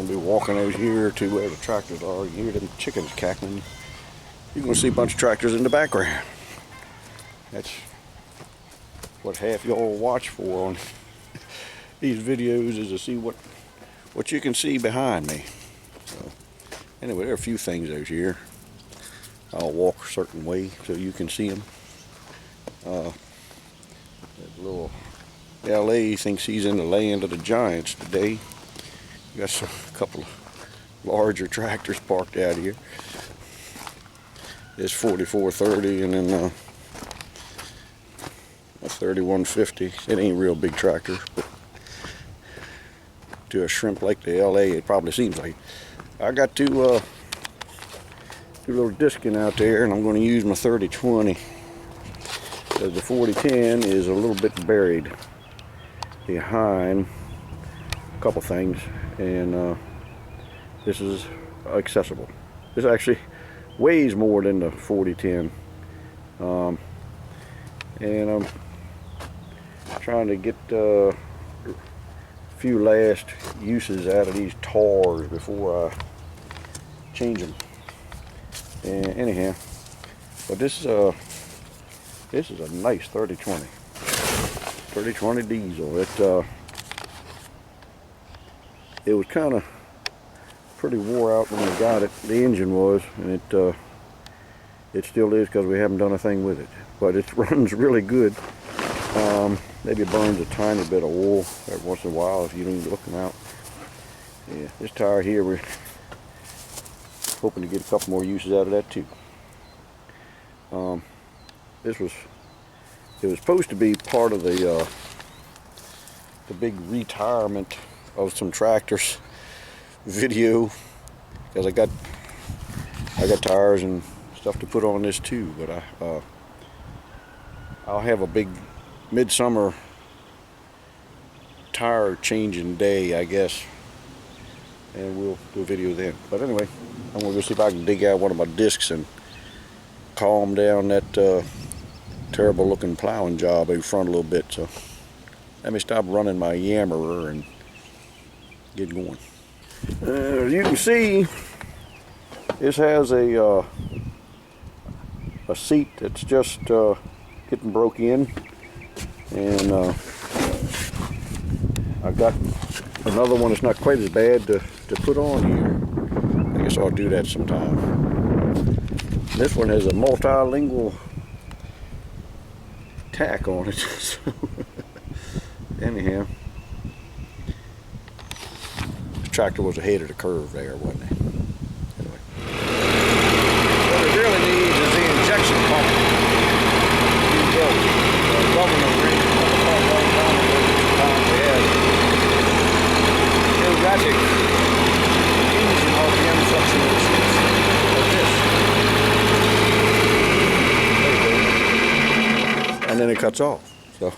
gonna be walking over here to where the tractors are. You hear them chickens cackling. You're gonna see a bunch of tractors in the background. That's what half y'all watch for on these videos, is to see what you can see behind me. So anyway, there are a few things out here. I'll walk a certain way so you can see them. That little LA thinks he's in the land of the giants today. Got a couple of larger tractors parked out here. This 4430 and then a 3150. It ain't a real big tractor, but to a shrimp like the LA, it probably seems like. I got two little disking out there, and I'm going to use my 3020 because the 4010 is a little bit buried behind a couple things, and this is accessible. This actually weighs more than the 4010, and I'm trying to get a few last uses out of these tars before I change them. And anyhow, but this is a nice 3020 diesel. It was kind of pretty wore out when we got it. The engine was, and it still is, because we haven't done a thing with it. But it runs really good. Maybe it burns a tiny bit of oil every once in a while if you ain't looking out. Yeah, this tire here, we're hoping to get a couple more uses out of that too. It was supposed to be part of the big retirement of some tractors video, because I got tires and stuff to put on this too. But I'll have a big midsummer tire changing day, I guess, and we'll do a video then. But anyway, I'm gonna go see if I can dig out one of my discs and calm down that terrible looking plowing job in front a little bit. So let me stop running my yammerer and get going. As you can see, this has a seat that's just getting broke in, and I got another one that's not quite as bad to put on here. I guess I'll do that sometime. This one has a multilingual tack on it. So anyhow, the tractor was ahead of the curve there, wasn't it? Anyway, what it really needs is the injection pump. The governor ring on the front right down the time we had erratic engine RPM fluctuations like this. And then it cuts off. So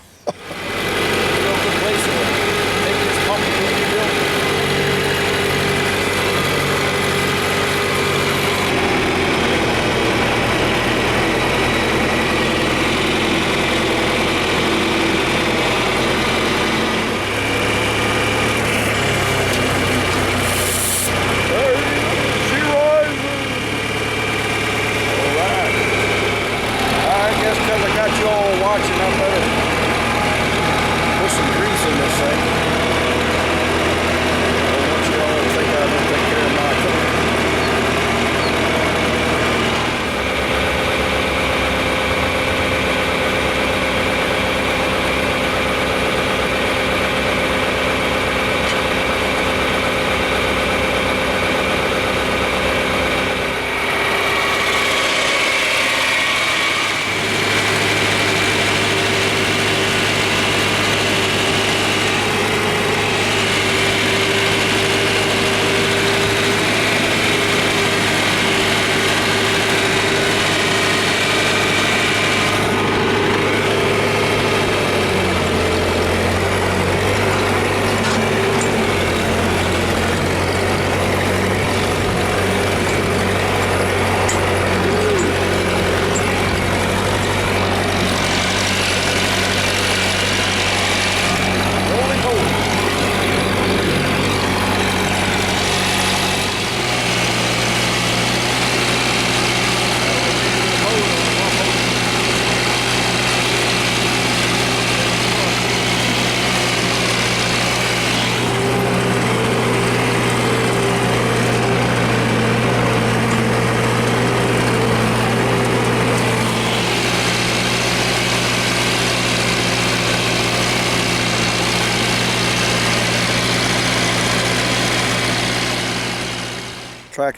watching, I better put some grease in this thing. I don't want you all to think I don't take care of my equipment.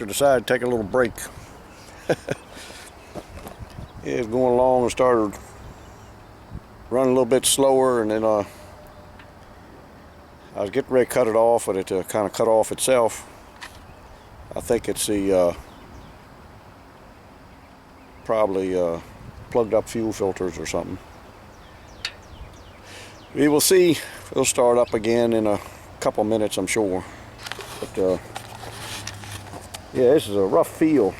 tractor decided to take a little break. It was going along and started running a little bit slower, and then I was getting ready to cut it off, but it kind of cut off itself. I think it's the probably plugged up fuel filters or something. We will see. It'll start up again in a couple minutes, I'm sure. But yeah, this is a rough field.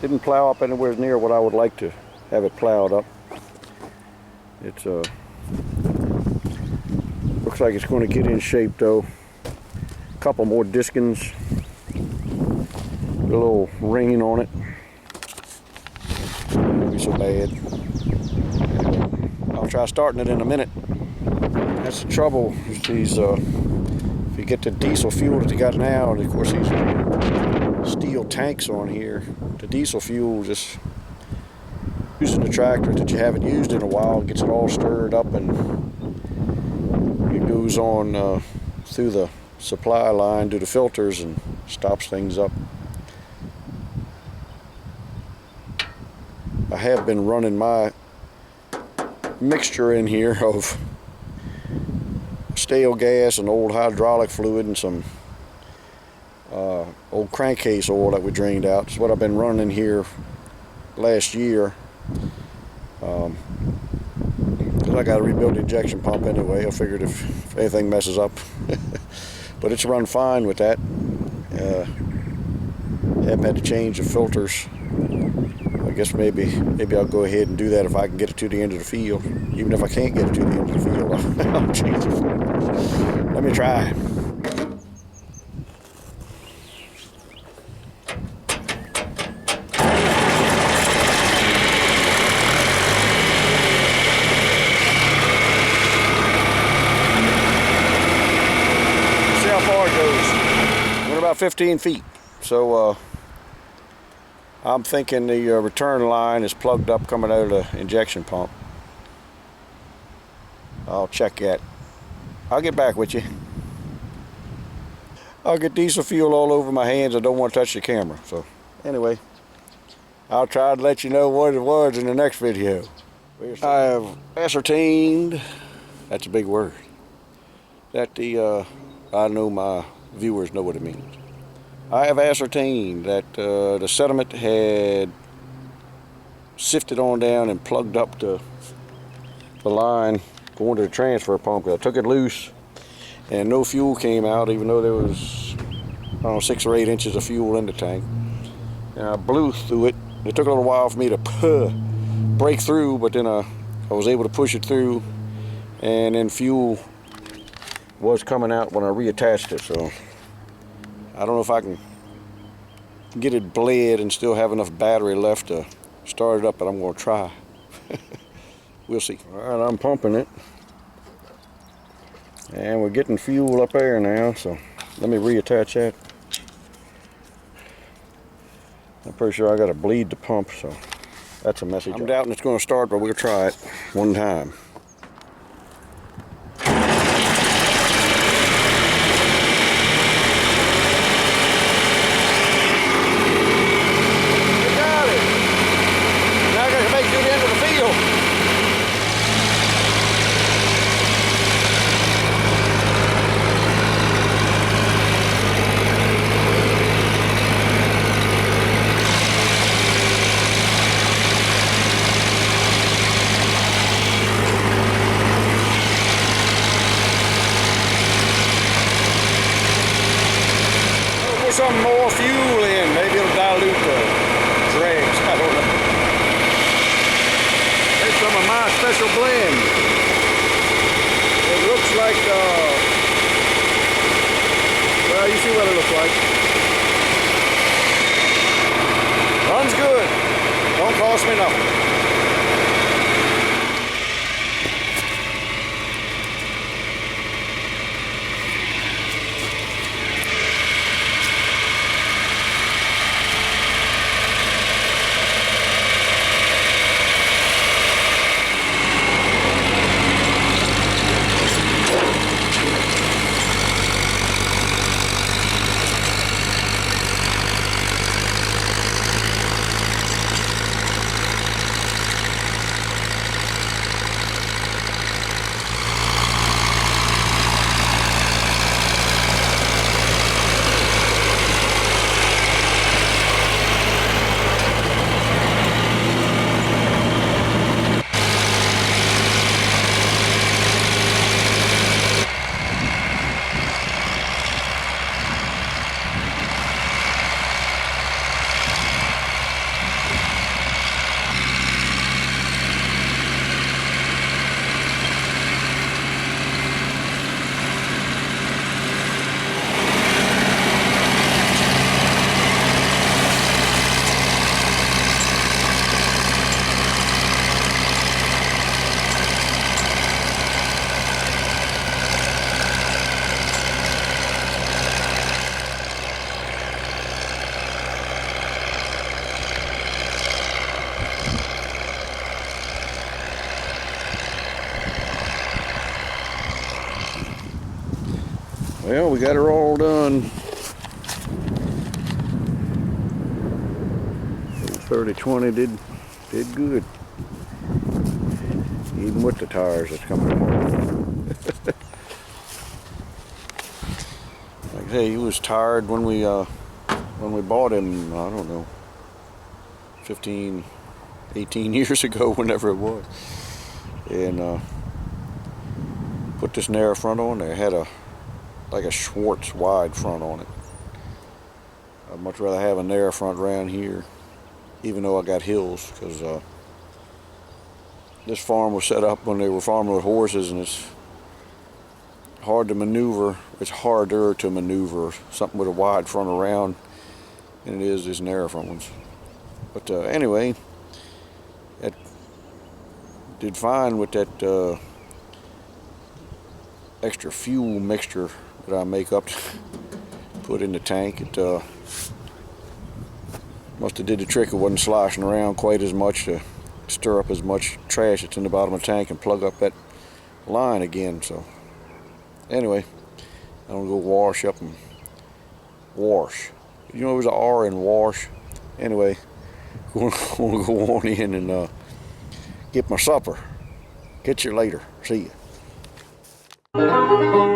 Didn't plow up anywhere near what I would like to have it plowed up. It's looks like it's going to get in shape though. A couple more diskins. A little ring on it. Won't be so bad. I'll try starting it in a minute. That's the trouble with these. If you get the diesel fuel that you got now, and of course these steel tanks on here, the diesel fuel, just using the tractor that you haven't used in a while, gets it all stirred up, and it goes on through the supply line to the filters and stops things up. I have been running my mixture in here of stale gas and old hydraulic fluid and some old crankcase oil that we drained out. It's what I've been running here last year, because I got to rebuild the injection pump anyway. I figured if anything messes up. But it's run fine with that. Haven't had to change the filters. I guess maybe I'll go ahead and do that if I can get it to the end of the field. Even if I can't get it to the end of the field, I'll change the filters. Let me try. See how far it goes. Went about 15 feet. So I'm thinking the return line is plugged up coming out of the injection pump. I'll check that. I'll get back with you. I'll get diesel fuel all over my hands. I don't want to touch the camera. So anyway, I'll try to let you know what it was in the next video. I have ascertained, that's a big word, that I know my viewers know what it means. I have ascertained that the sediment had sifted on down and plugged up the line going to the transfer pump. I took it loose and no fuel came out, even though there was, I don't know, 6 or 8 inches of fuel in the tank. And I blew through it. It took a little while for me to break through, but then I was able to push it through, and then fuel was coming out when I reattached it. So I don't know if I can get it bled and still have enough battery left to start it up, but I'm going to try. We'll see. All right, I'm pumping it. And we're getting fuel up there now, so let me reattach that. I'm pretty sure I got to bleed the pump, so that's a message. I'm doubting it's going to start, but we'll try it one time. Some more fuel in, maybe it'll dilute the dregs, I don't know. There's some of my special blend. It looks like, well, you see what it looks like. Runs good, don't cost me nothing. Well, we got her all done. 3020 did good. Even with the tires that's coming apart. Like I say, he was tired when we bought him, I don't know, 15, 18 years ago, whenever it was. And put this narrow front on there. It had like a Schwartz wide front on it. I'd much rather have a narrow front around here, even though I got hills, because this farm was set up when they were farming with horses, and it's hard to maneuver. It's harder to maneuver something with a wide front around than it is these narrow front ones. But anyway, it did fine with that extra fuel mixture that I make up to put in the tank. It must have did the trick. It wasn't sloshing around quite as much to stir up as much trash that's in the bottom of the tank and plug up that line again. So anyway, I'm gonna go wash up and wash. You know there's an R in wash. Anyway, I'm gonna go on in and get my supper. Catch you later. See ya.